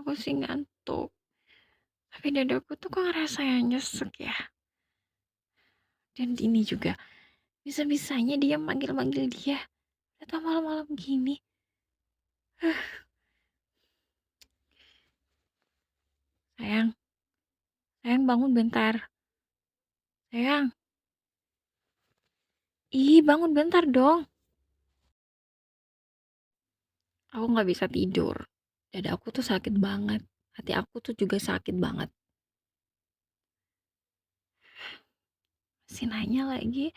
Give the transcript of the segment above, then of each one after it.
aku sih ngantuk, tapi dadaku tuh kok ngerasanya nyesek ya. Dan ini juga, bisa-bisanya dia manggil-manggil dia, atau malam-malam gini. Sayang, sayang bangun bentar. Sayang, ih bangun bentar dong. Aku nggak bisa tidur. Dada aku tuh sakit banget. Hati aku tuh juga sakit banget. Masih nanya lagi.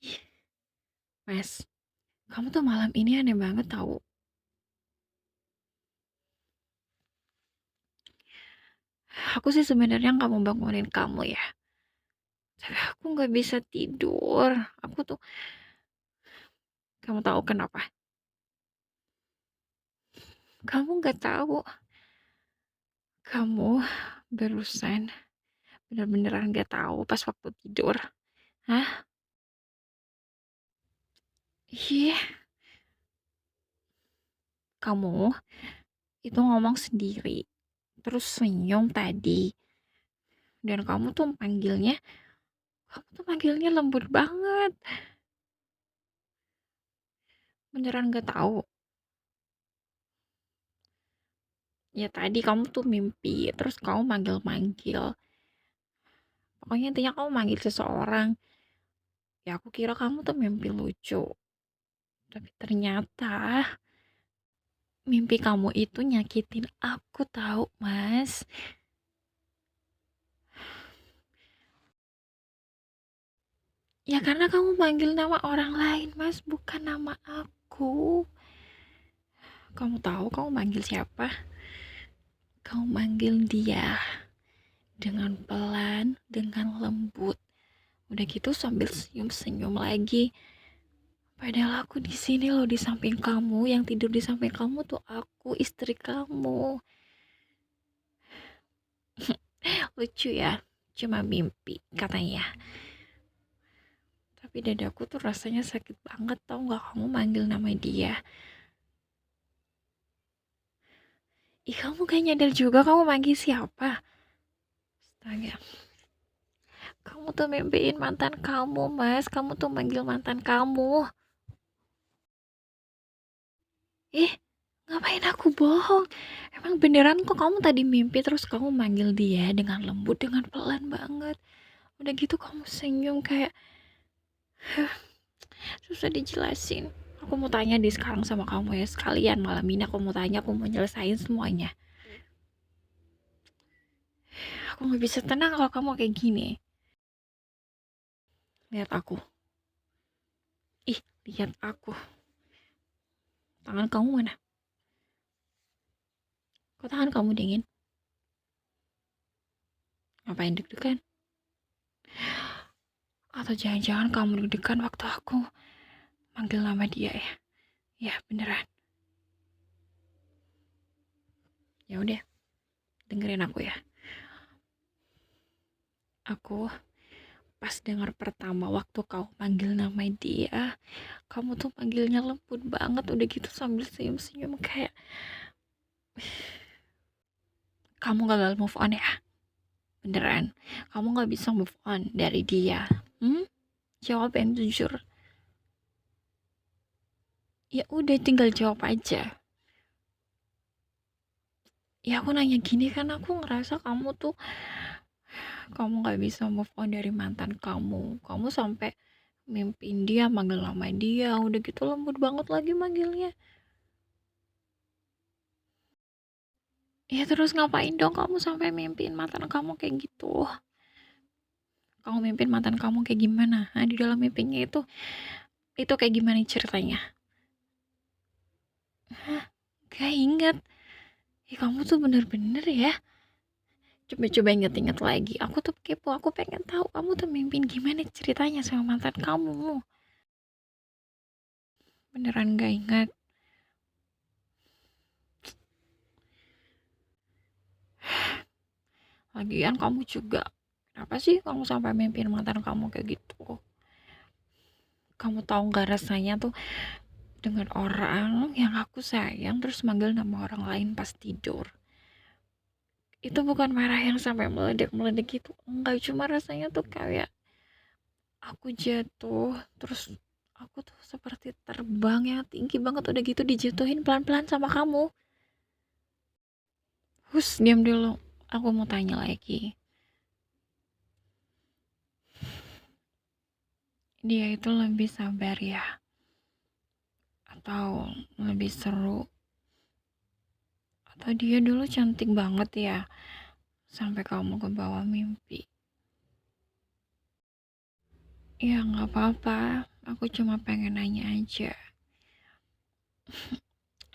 Ih, Mas, kamu tuh malam ini aneh banget tahu. Aku sih sebenarnya nggak mau bangunin kamu ya. Tapi aku nggak bisa tidur. Aku tuh, kamu tahu kenapa? Kamu nggak tahu. Kamu barusan bener-beneran nggak tahu pas waktu tidur. Hah? Iya, kamu itu ngomong sendiri. Terus senyum tadi. Dan kamu tuh panggilnya lembut banget. Beneran gak tahu. Ya tadi kamu tuh mimpi, terus kamu manggil-manggil. Pokoknya intinya kamu manggil seseorang. Ya aku kira kamu tuh mimpi lucu. Tapi ternyata mimpi kamu itu nyakitin aku tahu, Mas. Ya karena kamu manggil nama orang lain, Mas, bukan nama aku. Kamu tahu kamu manggil siapa? Kamu manggil dia dengan pelan, dengan lembut. Udah gitu sambil senyum-senyum lagi. Padahal aku di sini loh di samping kamu, yang tidur di samping kamu tuh aku, istri kamu. Lucu ya, cuma mimpi katanya. Tapi dadaku tuh rasanya sakit banget tau nggak kamu manggil nama dia. Ih kamu gak nyadar juga kamu manggil siapa? Astaga. Kamu tuh mimpiin mantan kamu, Mas. Kamu tuh manggil mantan kamu. Ih, ngapain aku bohong? Emang beneran kok kamu tadi mimpi terus kamu manggil dia dengan lembut, dengan pelan banget. Udah gitu kamu senyum kayak susah dijelasin. Aku mau tanya di sekarang sama kamu ya sekalian malam ini aku mau tanya, aku mau nyelesain semuanya. Aku nggak bisa tenang kalau kamu kayak gini. Lihat aku. Ih, lihat aku. Tangan kamu mana? Kok tangan kamu dingin? Ngapain deg-degan? Atau jangan-jangan kamu deg-degan waktu aku manggil nama dia ya? Ya, beneran. Ya udah, dengerin aku ya. Aku pas dengar pertama waktu kau panggil nama dia, kamu tuh panggilnya lembut banget, udah gitu sambil senyum-senyum kayak kamu gagal move on ya. Beneran, kamu gak bisa move on dari dia. Hmm? Jawab yang jujur. Ya udah tinggal jawab aja. Ya aku nanya gini kan aku ngerasa kamu gak bisa move on dari mantan kamu sampai mimpiin dia, manggil nama dia, udah gitu lembut banget lagi manggilnya. Ya terus ngapain dong kamu sampai mimpiin mantan kamu kayak gitu? Kamu mimpiin mantan kamu kayak gimana? Nah, di dalam mimpinya itu kayak gimana ceritanya? Hah, gak ingat. Ya kamu tuh bener-bener ya. Coba-coba inget-inget lagi. Aku tuh kepo, aku pengen tahu kamu tuh mimpin gimana ceritanya sama mantan kamu. Beneran gak ingat. Lagian kamu juga. Kenapa sih kamu sampai mimpin mantan kamu kayak gitu? Kamu tahu gak rasanya tuh dengan orang yang aku sayang terus manggil nama orang lain pas tidur. Itu bukan marah yang sampai meledak-meledak gitu, enggak, cuma rasanya tuh kayak aku jatuh, terus aku tuh seperti terbang yang tinggi banget, udah gitu dijatuhin pelan-pelan sama kamu. Diam dulu, aku mau tanya lagi. Dia itu lebih sabar ya? Atau lebih seru? Atau dia dulu cantik banget ya? Sampai kamu ke bawah mimpi? Ya nggak apa-apa, aku cuma pengen nanya aja.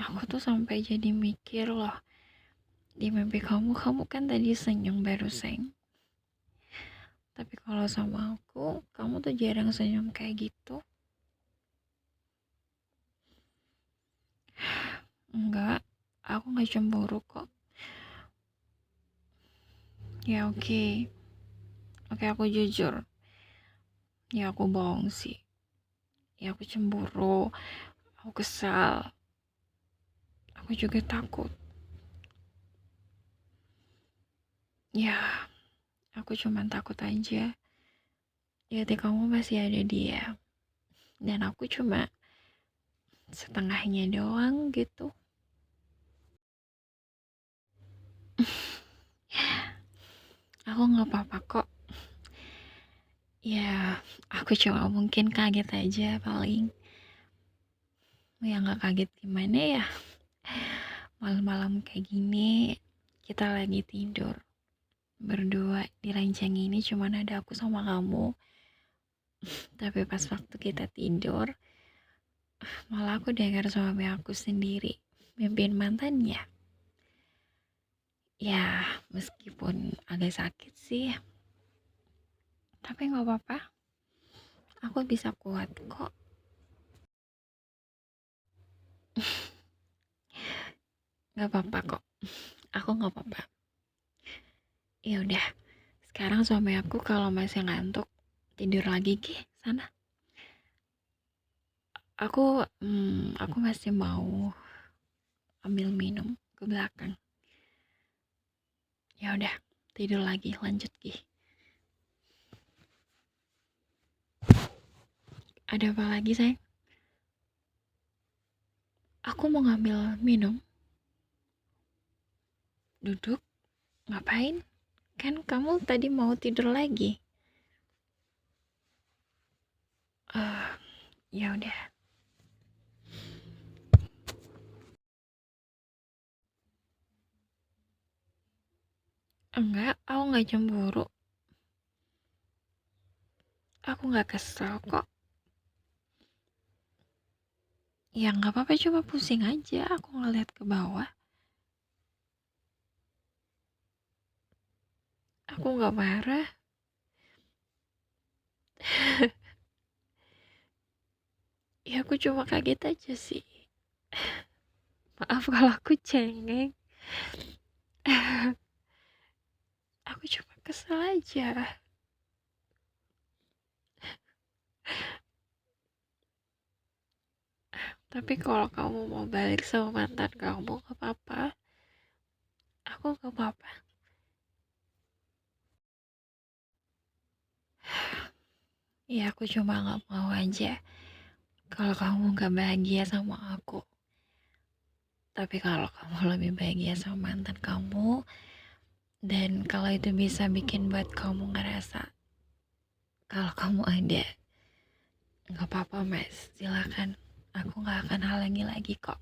Aku tuh sampai jadi mikir loh, di mimpi kamu kan tadi senyum barusan. Tapi kalau sama aku, kamu tuh jarang senyum kayak gitu. Enggak, aku nggak cemburu kok. Ya oke, oke aku jujur. Ya aku bohong sih. Ya aku cemburu, aku kesal, aku juga takut. Ya, aku cuma takut aja. Di hati kamu masih ada dia. Dan aku cuma setengahnya doang gitu. Aku nggak apa-apa kok. Ya, aku cuma mungkin kaget aja paling. Ya nggak kaget gimana ya. Malam-malam kayak gini, kita lagi tidur. Berdua di ranjang ini cuma ada aku sama kamu. Tapi pas waktu kita tidur, malah aku dengar suami aku sendiri mimpin mantannya. Ya, meskipun agak sakit sih, tapi nggak apa-apa. Aku bisa kuat kok. Nggak apa-apa kok. Aku nggak apa-apa. Ya udah, sekarang suami aku kalau masih ngantuk tidur lagi ke sana. Aku masih mau ambil minum ke belakang. Ya udah, tidur lagi, lanjut Ki. Ada apa lagi sayang? Aku mau ngambil minum. Duduk, ngapain? Kan kamu tadi mau tidur lagi. Ya udah. Enggak, aku nggak cemburu. Aku nggak kesel kok. Ya nggak apa-apa, cuma pusing aja. Aku ngeliat ke bawah. Aku nggak marah. Ya aku cuma kaget aja sih. Maaf kalau aku cengeng. Aku cuma kesel aja. Tapi kalau kamu mau balik sama mantan kamu, gak apa-apa. Aku gak apa-apa. Ya aku cuma gak mau aja kalau kamu gak bahagia sama aku. Tapi kalau kamu lebih bahagia sama mantan kamu, dan kalau itu bisa bikin buat kamu ngerasa kalau kamu ada, gak apa-apa mas, silakan. Aku gak akan halangi lagi kok.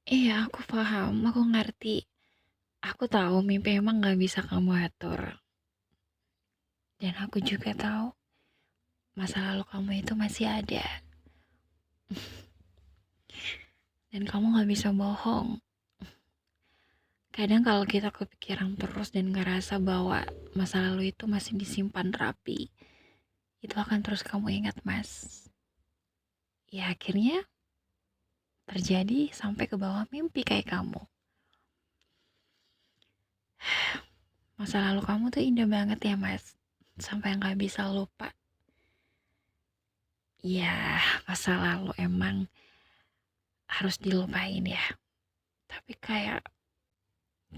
Iya aku paham, aku ngerti. Aku tahu mimpi emang gak bisa kamu atur. Dan aku juga tahu masa lalu kamu itu masih ada. Dan kamu gak bisa bohong. Kadang kalau kita kepikiran terus dan ngerasa bahwa masa lalu itu masih disimpan rapi, itu akan terus kamu ingat mas. Ya akhirnya terjadi sampai ke bawah mimpi kayak kamu. Masa lalu kamu tuh indah banget ya mas. Sampai gak bisa lupa. Ya masa lalu emang harus dilupain ya. Tapi kayak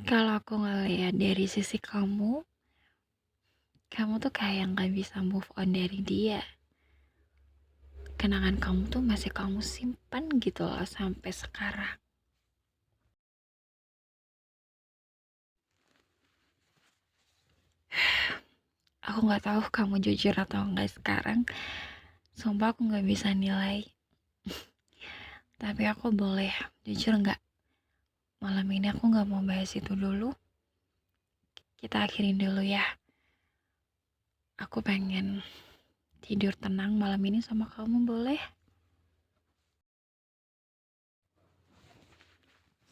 Kalau aku ngeliat dari sisi kamu tuh kayak nggak bisa move on dari dia. Kenangan kamu tuh masih kamu simpan gitu loh sampai sekarang. Aku nggak tahu kamu jujur atau enggak sekarang. Sumpah aku nggak bisa nilai. Tapi aku boleh jujur nggak? Malam ini aku nggak mau bahas itu dulu. Kita akhirin dulu ya. Aku pengen tidur tenang malam ini sama kamu, boleh?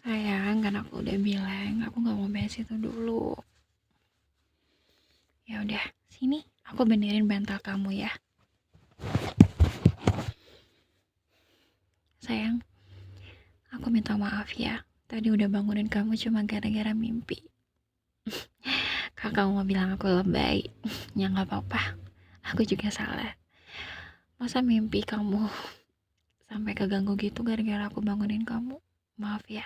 Sayang, kan aku udah bilang aku nggak mau bahas itu dulu. Ya udah, sini aku benerin bantal kamu ya. Sayang, aku minta maaf ya. Tadi udah bangunin kamu cuma gara-gara mimpi. Kakak mau bilang aku lebay. Ya nggak apa-apa. Aku juga salah. Masa mimpi kamu sampai keganggu gitu gara-gara aku bangunin kamu? Maaf ya.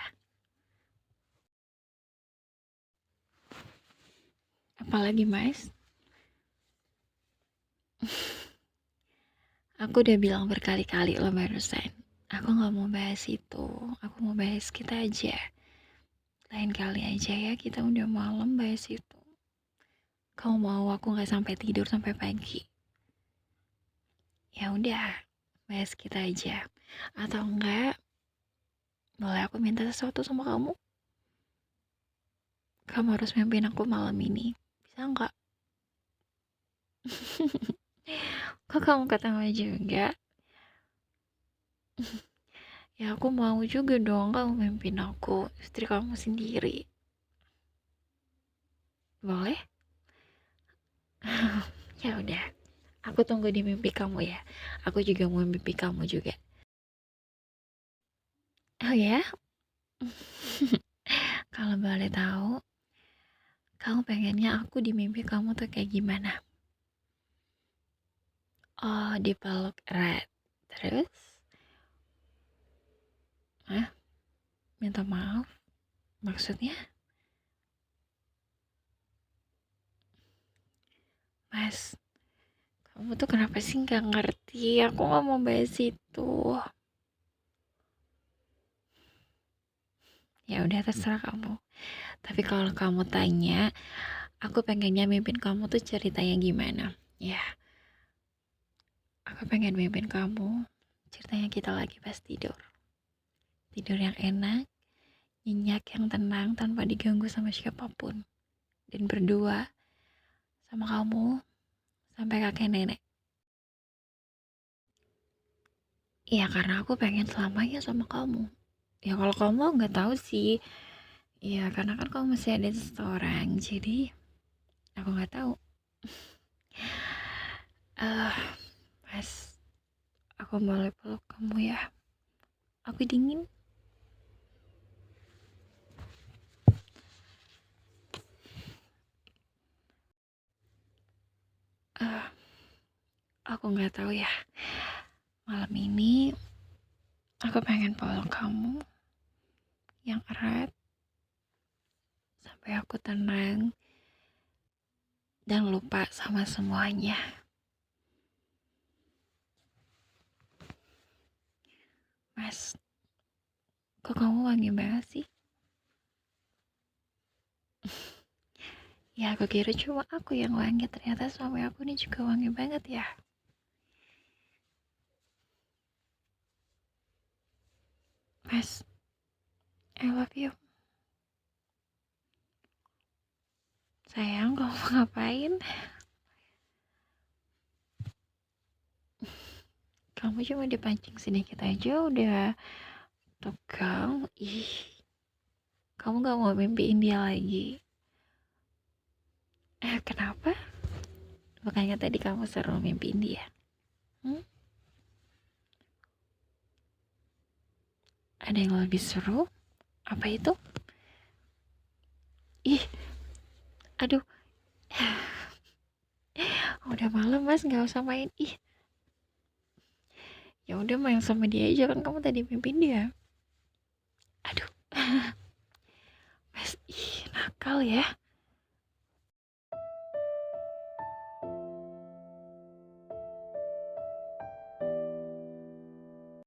Apalagi Mas? Aku udah bilang berkali-kali lo barusan. Aku nggak mau bahas itu. Aku mau bahas kita aja. Lain kali aja ya, kita udah malam bahas itu. Kamu mau aku nggak sampai tidur sampai pagi? Ya udah, bahas kita aja. Atau enggak, boleh aku minta sesuatu sama kamu? Kamu harus mimpin aku malam ini. Bisa nggak? Kok kamu ketawa juga? Ya aku mau juga dong kamu mimpin aku, istri kamu sendiri. Boleh? Ya udah, aku tunggu di mimpi kamu ya. Aku juga mau mimpi kamu juga. Oh ya? Kalau boleh tahu, kamu pengennya aku di mimpi kamu tuh kayak gimana? Oh, dipeluk erat. Terus? Hah? Minta maaf? Maksudnya? Mas, kamu tuh kenapa sih nggak ngerti? Aku nggak mau bahas itu. Ya udah terserah kamu. Tapi kalau kamu tanya, aku pengennya mimpin kamu tuh ceritanya gimana? Ya, aku pengen mimpin kamu ceritanya kita lagi pas tidur. Tidur yang enak, nyenyak yang tenang tanpa diganggu sama siapapun. Dan berdua sama kamu sampai kakek nenek. Iya karena aku pengen selamanya sama kamu. Ya kalau kamu nggak tahu sih. Iya karena kan kamu masih ada seseorang. Jadi aku nggak tahu. Eh, Mas, aku boleh peluk kamu ya. Aku dingin. Eh, aku nggak tahu ya. Malam ini aku pengen peluk kamu yang erat sampai aku tenang dan lupa sama semuanya. Mas, kok kamu wangi banget sih? Ya aku kira cuma aku yang wangi, ternyata suami aku ini juga wangi banget ya. Mas, I love you. Sayang, kamu mau ngapain? Kamu cuma dipancing sedikit aja udah tegang. Ih, kamu gak mau mimpiin dia lagi. Kenapa? Makanya tadi kamu seru mimpiin dia. Hmm? Ada yang lebih seru? Apa itu? Ih, aduh. Udah malam mas, nggak usah main. Ih, ya udah main sama dia aja kan kamu tadi mimpin dia. Aduh, mas, ih, ya.